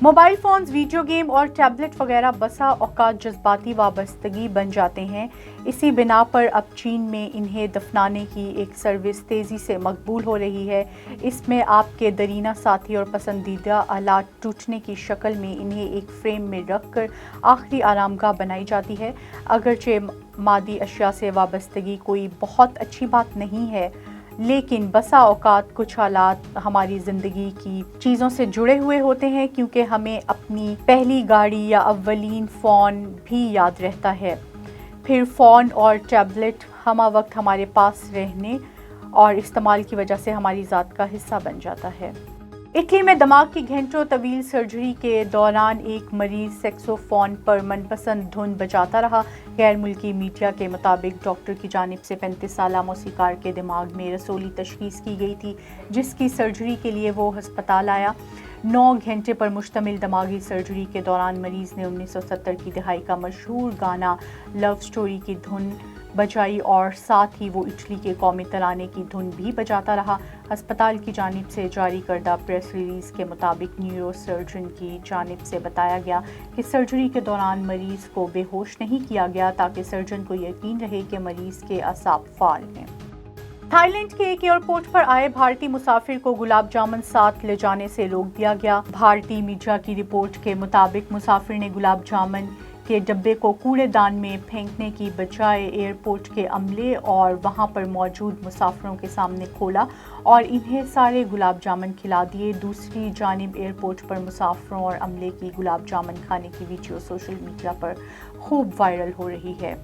Mobile phones, video game اور tablet وغیرہ بسا اوقات جذباتی وابستگی بن جاتے ہیں۔ اسی بنا پر اب چین میں انہیں دفنانے کی ایک سروس تیزی سے مقبول ہو رہی ہے۔ اس میں آپ کے دیرینہ ساتھی اور پسندیدہ آلات ٹوٹنے کی شکل میں انہیں ایک فریم میں رکھ کر آخری آرام گاہ بنائی جاتی ہے۔ اگرچہ مادی اشیاء سے وابستگی کوئی بہت اچھی بات نہیں ہے، لیکن بسا اوقات کچھ آلات ہماری زندگی کی چیزوں سے جڑے ہوئے ہوتے ہیں، کیونکہ ہمیں اپنی پہلی گاڑی یا اولین فون بھی یاد رہتا ہے۔ پھر فون اور ٹیبلٹ ہمہ وقت ہمارے پاس رہنے اور استعمال کی وجہ سے ہماری ذات کا حصہ بن جاتا ہے۔ اٹلی میں دماغ کی گھنٹوں طویل سرجری کے دوران ایک مریض سیکسوفون پر من پسند دھن بجاتا رہا۔ غیر ملکی میڈیا کے مطابق ڈاکٹر کی جانب سے 35 سالہ موسیقار کے دماغ میں رسولی تشخیص کی گئی تھی، جس کی سرجری کے لیے وہ ہسپتال آیا۔ 9 گھنٹے پر مشتمل دماغی سرجری کے دوران مریض نے 1970 کی دہائی کا مشہور گانا لو اسٹوری کی دھن بجائی اور ساتھ ہی وہ اٹلی کے قومی ترانے کی دھن بھی بجاتا رہا۔ ہسپتال کی جانب سے جاری کردہ پریس ریلیز کے مطابق نیورو سرجن کی جانب سے بتایا گیا کہ سرجری کے دوران مریض کو بے ہوش نہیں کیا گیا تاکہ سرجن کو یقین رہے کہ مریض کے اعصاب فعال ہیں۔ تھائی لینڈ کے ایک ایئرپورٹ پر آئے بھارتی مسافر کو گلاب جامن ساتھ لے جانے سے روک دیا گیا۔ بھارتی میڈیا کی رپورٹ کے مطابق مسافر نے گلاب جامن کے ڈبے کو کوڑے دان میں پھینکنے کی بجائے ایئرپورٹ کے عملے اور وہاں پر موجود مسافروں کے سامنے کھولا اور انہیں سارے گلاب جامن کھلا دیے۔ دوسری جانب ایئرپورٹ پر مسافروں اور عملے کی گلاب جامن کھانے کی ویڈیو سوشل میڈیا پر خوب وائرل ہو رہی ہے۔